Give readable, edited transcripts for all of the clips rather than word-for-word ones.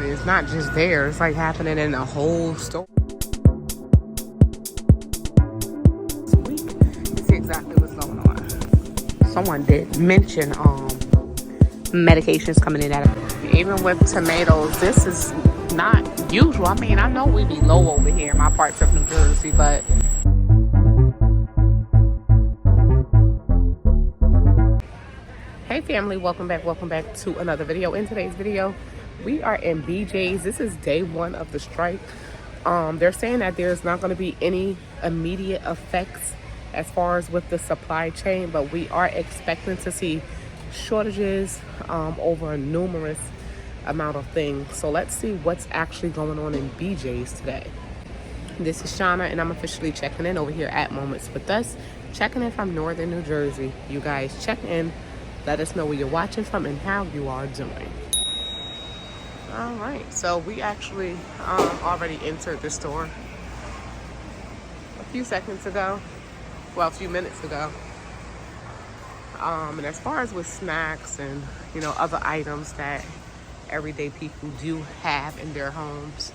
It's not just there, it's like happening in the whole store. You see exactly what's going on. Someone did mention medications coming in at it. Even with tomatoes, this is not usual. I mean, I know we be low over here in my parts of New Jersey, but hey family, welcome back to another video. In today's video, we are in BJ's. This is day one of the strike. They're saying that there's not going to be any immediate effects as far as with the supply chain, but we are expecting to see shortages over a numerous amount of things. So let's see what's actually going on in BJ's today. This is Shauna, and I'm officially checking in over here at Moments with Us, checking in from Northern New Jersey. You guys check in, let us know where you're watching from and how you are doing. All right, so we actually already entered the store a few seconds ago. Well, a few minutes ago. And as far as with snacks and, you know, other items that everyday people do have in their homes,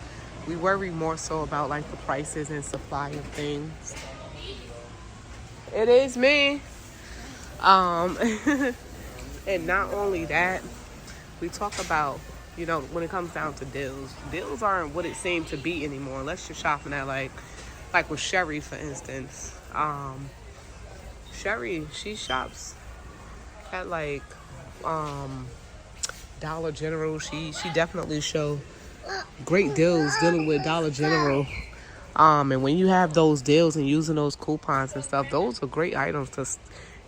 we worry more so about like the prices and supply of things. It is me. And not only that, we talk about, you know, when it comes down to deals aren't what it seemed to be anymore unless you're shopping at like with Sherry, for instance. Sherry, she shops at like Dollar General. She definitely show great deals dealing with Dollar General. And when you have those deals and using those coupons and stuff, those are great items to,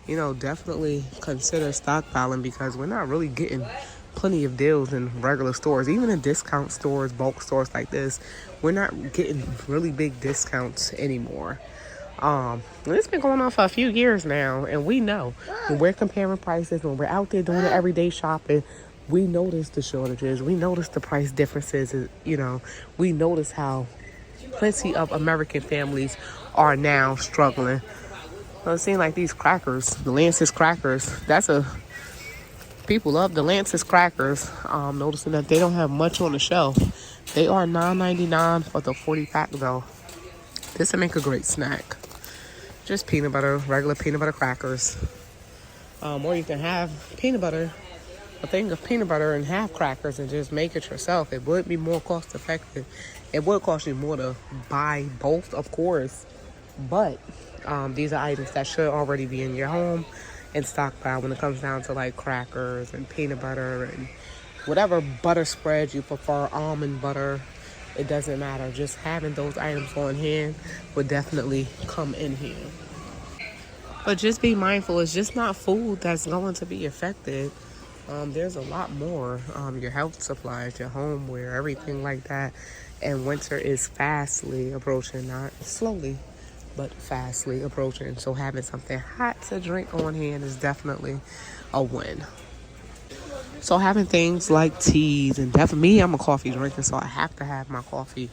you know, definitely consider stockpiling, because we're not really getting plenty of deals in regular stores. Even in discount stores, bulk stores like this, we're not getting really big discounts anymore. It's been going on for a few years now, and we know when we're comparing prices, when we're out there doing the everyday shopping, we notice the shortages, we notice the price differences, you know, we notice how plenty of American families are now struggling. So it seems like these crackers, the Lance's crackers, people love the Lance's crackers. Noticing that they don't have much on the shelf. They are $9.99 for the 40-pack though. This will make a great snack. Just peanut butter, regular peanut butter crackers. Or you can have a thing of peanut butter and have crackers and just make it yourself. It would be more cost effective. It would cost you more to buy both, of course. But these are items that should already be in your home and stockpile when it comes down to like crackers and peanut butter and whatever butter spread you prefer, almond butter. It doesn't matter. Just having those items on hand would definitely come in here. But just be mindful, it's just not food that's going to be affected. There's a lot more. Your health supplies, your homeware, everything like that. And winter is fastly approaching, not slowly, but fastly approaching. So having something hot to drink on hand is definitely a win. So having things like teas, and definitely me, I'm a coffee drinker, so I have to have my coffee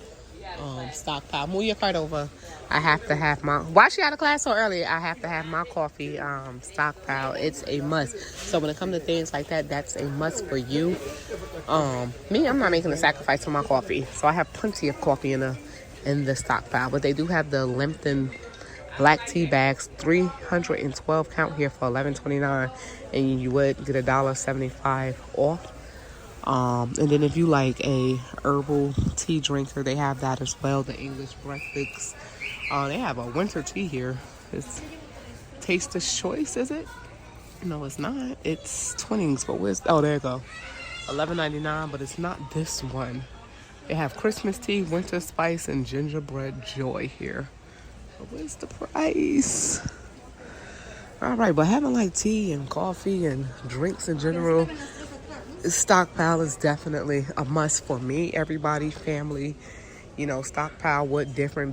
stockpile. Move your cart over. I have to have my, why she out of class so early? I have to have my coffee stockpile. It's a must. So when it comes to things like that, that's a must for you. Me, I'm not making a sacrifice for my coffee, so I have plenty of coffee in the stockpile. But they do have the Lipton black tea bags, 312 count here for $11.29, and you would get $1.75 off. And then if you like a herbal tea drinker, they have that as well. The English breakfast. They have a winter tea here. It's Taster's Choice, is it? No, it's not. It's Twinings, but where's? Oh, there you go. $11.99, but it's not this one. They have Christmas tea, winter spice, and gingerbread joy here. But where's the price? All right, but having like tea and coffee and drinks in general, stockpile is definitely a must for me. Everybody, family, you know, stockpile would differ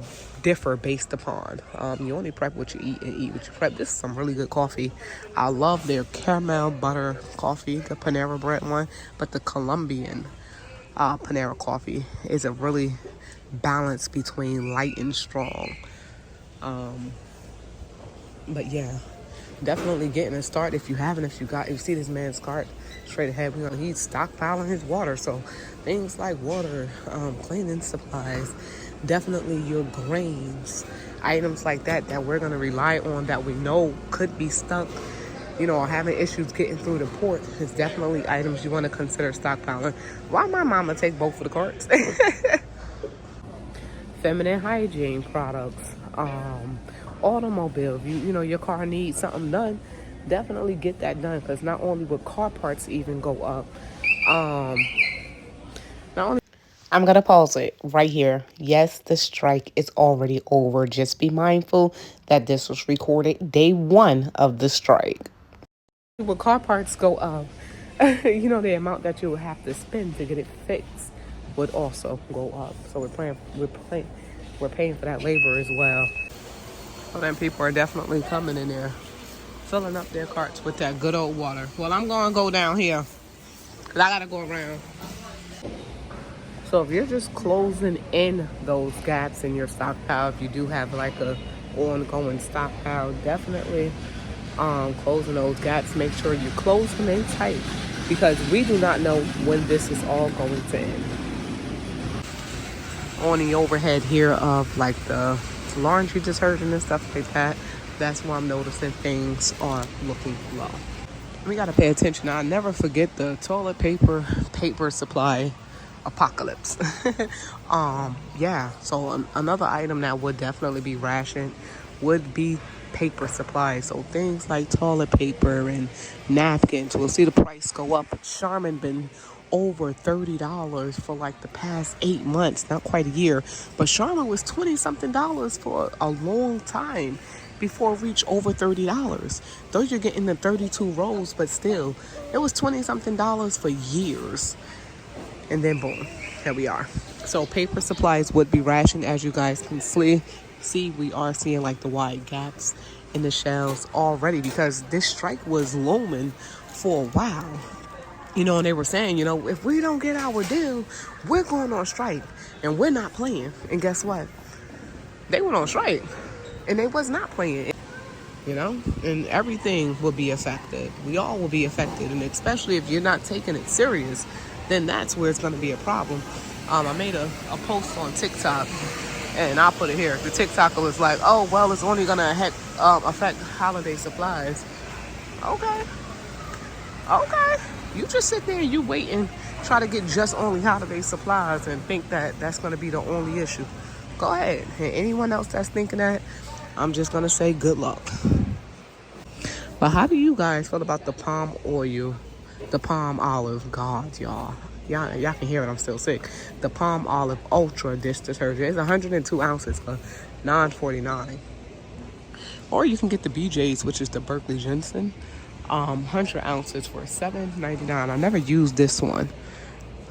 based upon. You only prep what you eat and eat what you prep. This is some really good coffee. I love their caramel butter coffee, the Panera Bread one, but the Colombian Panera coffee is a really balance between light and strong. But yeah, definitely getting a start if you haven't. If you see this man's cart, straight ahead. He's stockpiling his water, so things like water, cleaning supplies, definitely your grains, items like that that we're gonna rely on that we know could be stuck, you know, or having issues getting through the port is definitely items you want to consider stockpiling. Why my mama take both of the carts? Feminine hygiene products, automobile. If you know your car needs something done, definitely get that done, because not only will car parts even go up, not only I'm gonna pause it right here. Yes, the strike is already over. Just be mindful that this was recorded day one of the strike. Will car parts go up, you know, the amount that you would have to spend to get it fixed would also go up. So we're paying for that labor as well. So then people are definitely coming in there, filling up their carts with that good old water. Well, I'm gonna go down here, because I gotta go around. So if you're just closing in those gaps in your stockpile, if you do have like a ongoing stockpile, definitely closing those gaps. Make sure you close them in tight, because we do not know when this is all going to end. On the overhead here of like the laundry detergent and stuff like that, that's where I'm noticing things are looking low. We gotta pay attention. I'll never forget the toilet paper supply apocalypse. Yeah, so another item that would definitely be rationed would be paper supplies. So things like toilet paper and napkins, we'll see the price go up. Charmin been over $30 for like the past 8 months, not quite a year, but Charmin was 20 something dollars for a long time before it reached over $30. Though you're getting the 32 rolls, but still it was 20 something dollars for years. And then boom, here we are. So paper supplies would be rationed. As you guys can see, we are seeing like the wide gaps in the shelves already, because this strike was looming for a while. You know, and they were saying, you know, if we don't get our deal, we're going on strike, and we're not playing. And guess what? They went on strike, and they was not playing. You know, and everything will be affected. We all will be affected, and especially if you're not taking it serious, then that's where it's going to be a problem. I made a post on TikTok, and I'll put it here. The TikToker was like, oh, well, it's only going to affect holiday supplies. Okay. You just sit there and you wait and try to get just only holiday supplies and think that that's going to be the only issue. Go ahead. And anyone else that's thinking that, I'm just going to say good luck. But how do you guys feel about the palm oil, the palm olive? God, y'all can hear it. I'm still sick. The palm olive ultra dish detergent. It's 102 ounces for $9.49. Or you can get the BJ's, which is the Berkeley Jensen, 100 ounces for $7.99. I never used this one.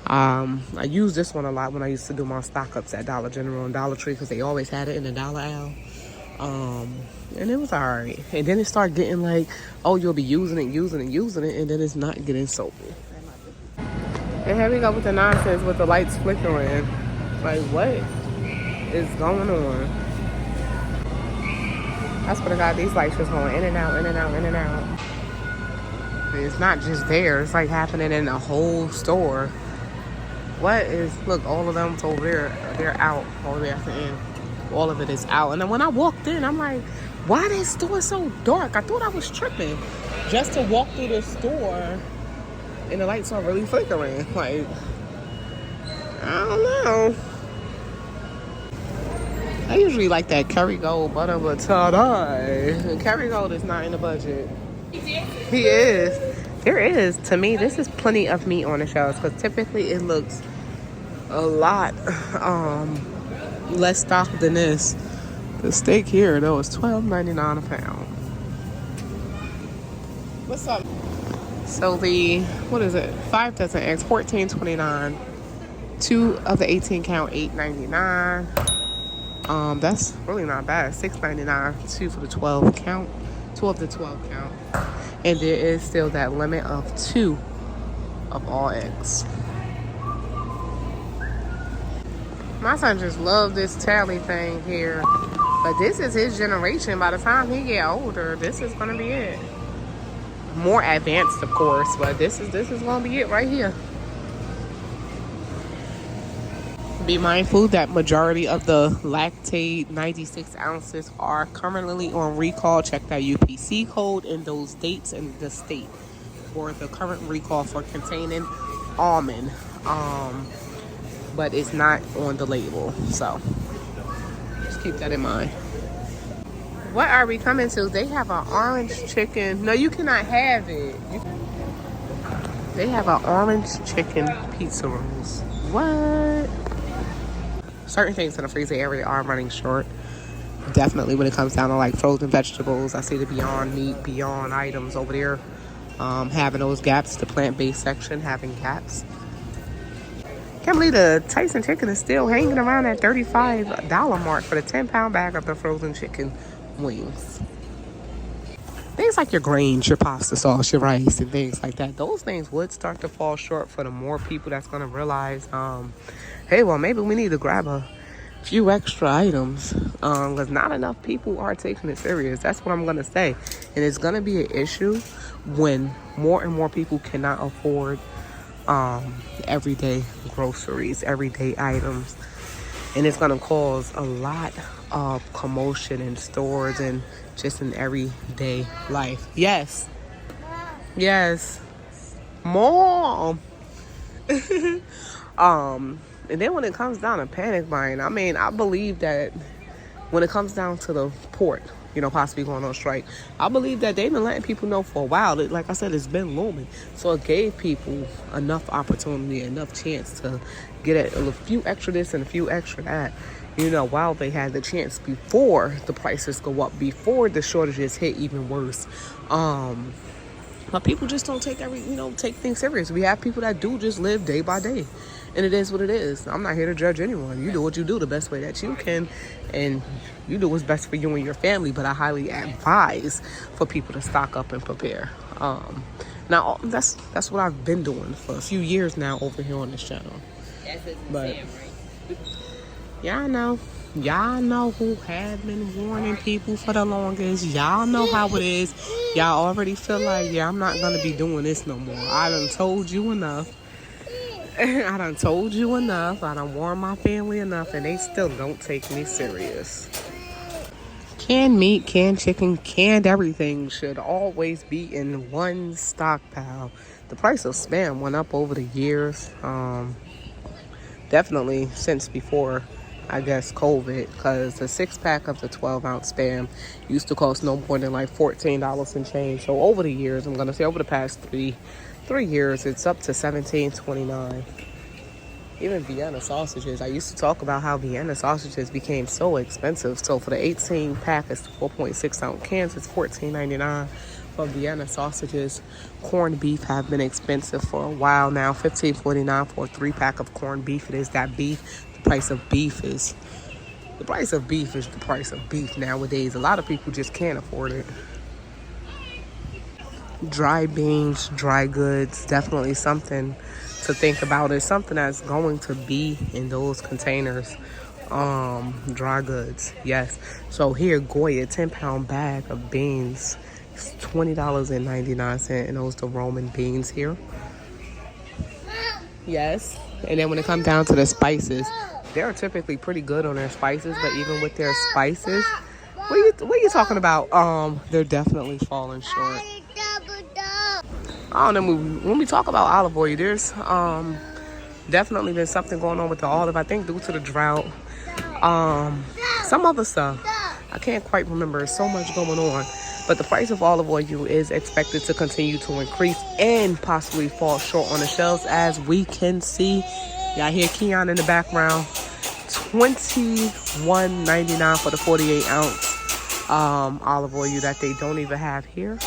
I used this one a lot when I used to do my stock ups at Dollar General and Dollar Tree, because they always had it in the dollar aisle. And it was alright. And then it started getting like, oh, you'll be using it, and then it's not getting soapy. And here we go with the nonsense with the lights flickering. Like, what is going on? I swear to God, these lights just going in and out, in and out, in and out. It's not just there. It's like happening in the whole store. What is... Look, all of them's over there. They're out all the way at the end. All of it is out. And then when I walked in, I'm like, why this store so dark? I thought I was tripping. Just to walk through the store and the lights are really flickering. Like, I don't know. I usually like that Kerrygold butter, but today, Kerrygold is not in the budget. He is. There is. To me, this is plenty of meat on the shelves, because typically it looks a lot less stocked than this. The steak here, though, is $12.99 a pound. What's up? So the, what is it? 5 dozen eggs, $14.29. 2 of the 18 count, $8.99. That's really not bad. $6.99. 2 for the 12 count. 2 of the 12 count. And there is still that limit of 2 of all eggs. My son just loves this tally thing here. But this is his generation. By the time he get older, this is gonna be it. more advanced, of course, but this is gonna be it right here. Be mindful that majority of the lactate 96 ounces are currently on recall. Check that UPC code and those dates and the state for the current recall for containing almond. But it's not on the label, so just keep that in mind. What are we coming to? They have an orange chicken. No, you cannot have it. They have an orange chicken pizza rolls. What? Certain things in the freezer area are running short. Definitely when it comes down to like frozen vegetables. I see the Beyond Meat, Beyond items over there having those gaps. The plant-based section having gaps. Can't believe the Tyson chicken is still hanging around that $35 mark for the 10-pound bag of the frozen chicken wings. Things like your grains, your pasta sauce, your rice, and things like that. Those things would start to fall short for the more people that's going to realize, hey, well, maybe we need to grab a few extra items because not enough people are taking it serious. That's what I'm going to say. And it's going to be an issue when more and more people cannot afford everyday groceries, everyday items. And it's going to cause a lot of commotion in stores and just in everyday life. Yes. Yes. Mom. And then when it comes down to panic buying, I mean, I believe that when it comes down to the port, you know, possibly going on strike, I believe that they've been letting people know for a while. Like I said, it's been looming. So it gave people enough opportunity, enough chance to get a few extra this and a few extra that, you know, while they had the chance before the prices go up, before the shortages hit even worse. But people just don't take take things serious. We have people that do just live day by day. And it is what it is. I'm not here to judge anyone. You do what you do the best way that you can. And you do what's best for you and your family. But I highly advise for people to stock up and prepare. Now, that's what I've been doing for a few years now over here on this channel. But y'all know who have been warning people for the longest. Y'all know how it is. Y'all already feel like, yeah, I'm not going to be doing this no more. I done told you enough. I done told you enough. I done warned my family enough, and they still don't take me serious. Canned meat, canned chicken, canned everything should always be in one stockpile. The price of Spam went up over the years. Definitely since before, I guess, COVID, because the 6-pack of the 12-ounce Spam used to cost no more than like $14 and change. So over the years, I'm going to say over the past three years, it's up to $17.29. Even Vienna sausages. I used to talk about how Vienna sausages became so expensive. So for the 18-pack, it's 4.6-ounce cans, it's $14.99 for Vienna sausages. Corned beef have been expensive for a while now. $15.49 for a 3-pack of corned beef. It is that beef. The price of beef is the price of beef nowadays. A lot of people just can't afford it. Dry beans, dry goods, definitely something to think about. It's something that's going to be in those containers. Dry goods, yes. So here, Goya, 10-pound bag of beans, it's $20.99, and those the Roman beans here. Yes. And then when it comes down to the spices, they're typically pretty good on their spices, but even with their spices, what are you talking about? They're definitely falling short. I don't know, when we talk about olive oil, there's definitely been something going on with the olive, I think due to the drought. Some other stuff, I can't quite remember. There's so much going on. But the price of olive oil is expected to continue to increase and possibly fall short on the shelves, as we can see. Y'all hear Keon in the background. $21.99 for the 48-ounce olive oil that they don't even have here.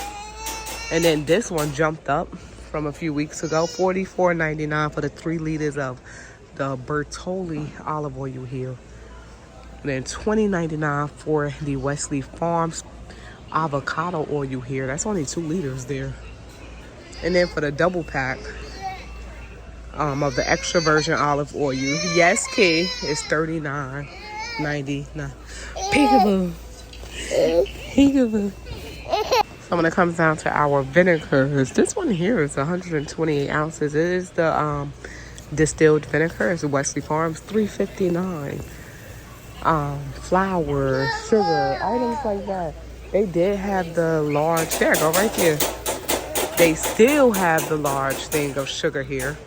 And then this one jumped up from a few weeks ago. $44.99 for the 3 liters of the Bertolli olive oil here. And then $20.99 for the Wesley Farms avocado oil here. That's only 2 liters there. And then for the double pack of the extra virgin olive oil, yes, Key, it's $39.99. Peekaboo. Peekaboo. So when it comes down to our vinegars, this one here is 128 ounces. It is the distilled vinegar. It's Wesley Farms, $3.59. Flour, sugar, items like that. They did have the large. There, go right there. They still have the large thing of sugar here.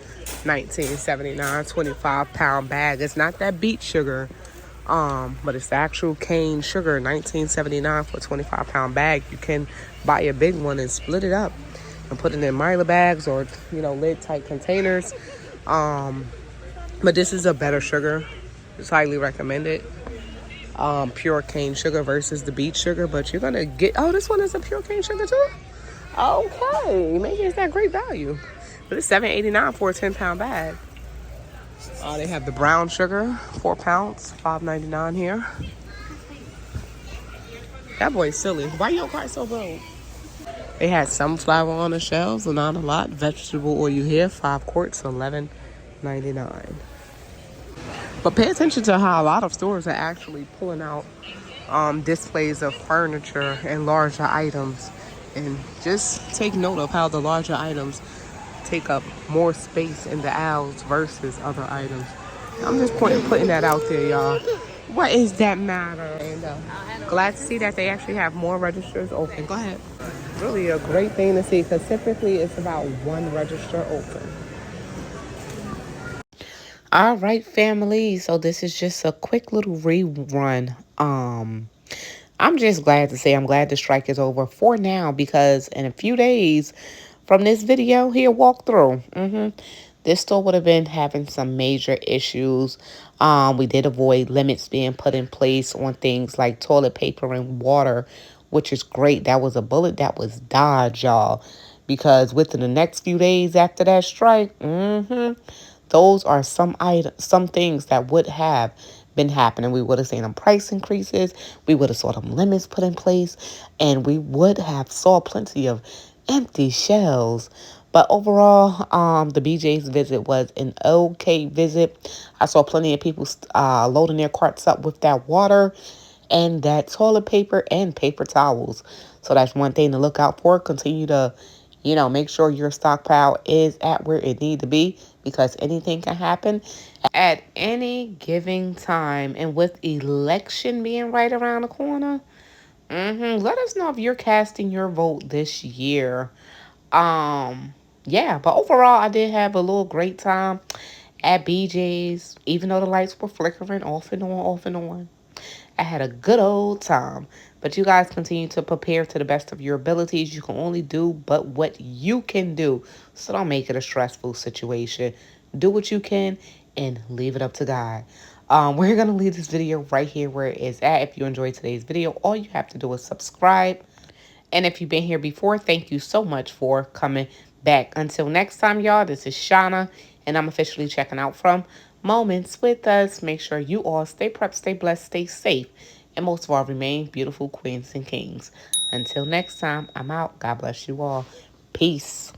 1979, 25-pound bag. It's not that beet sugar, but it's the actual cane sugar. 1979 for a 25-pound bag. You can buy a big one and split it up and put it in Myla bags or lid tight containers. But this is a better sugar. It's highly recommended. Pure cane sugar versus the beet sugar, but you're gonna get. Oh, this one is a pure cane sugar too. Okay, maybe it's that great value. But it's $7.89 for a 10-pound bag. They have the brown sugar, 4 pounds, $5.99 here. That boy's silly. Why your car so broke? They had sunflower on the shelves, but not a lot. Vegetable oil here, 5 quarts, $11.99. But pay attention to how a lot of stores are actually pulling out displays of furniture and larger items. And just take note of how the larger items take up more space in the aisles versus other items. I'm just putting that out there, y'all. What is that matter? And glad to see that they actually have more registers open. Go ahead. Really a great thing to see because typically it's about 1 register open. All right, family. So this is just a quick little rerun. I'm just glad to say I'm glad the strike is over for now because in a few days from this video here walkthrough, this store would have been having some major issues. We did avoid limits being put in place on things like toilet paper and water, which is great. That was a bullet that was dodged, y'all, because within the next few days after that strike, those are some things that would have been happening. We would have seen them price increases. We would have saw them limits put in place, and we would have saw plenty of empty shelves. But overall, the BJ's visit was an okay visit. I saw plenty of people loading their carts up with that water and that toilet paper and paper towels. So that's one thing to look out for. Continue to, make sure your stockpile is at where it need to be because anything can happen at any given time. And with election being right around the corner, let us know if you're casting your vote this year. Yeah, but overall, I did have a little great time at BJ's, even though the lights were flickering off and on, off and on. I had a good old time. But you guys continue to prepare to the best of your abilities. You can only do but what you can do. So don't make it a stressful situation. Do what you can and leave it up to God. We're going to leave this video right here where it is at. If you enjoyed today's video, all you have to do is subscribe. And if you've been here before, thank you so much for coming back. Until next time, y'all, this is Shauna, and I'm officially checking out from Moments with Us. Make sure you all stay prepped, stay blessed, stay safe, and most of all, remain beautiful queens and kings. Until next time, I'm out. God bless you all. Peace.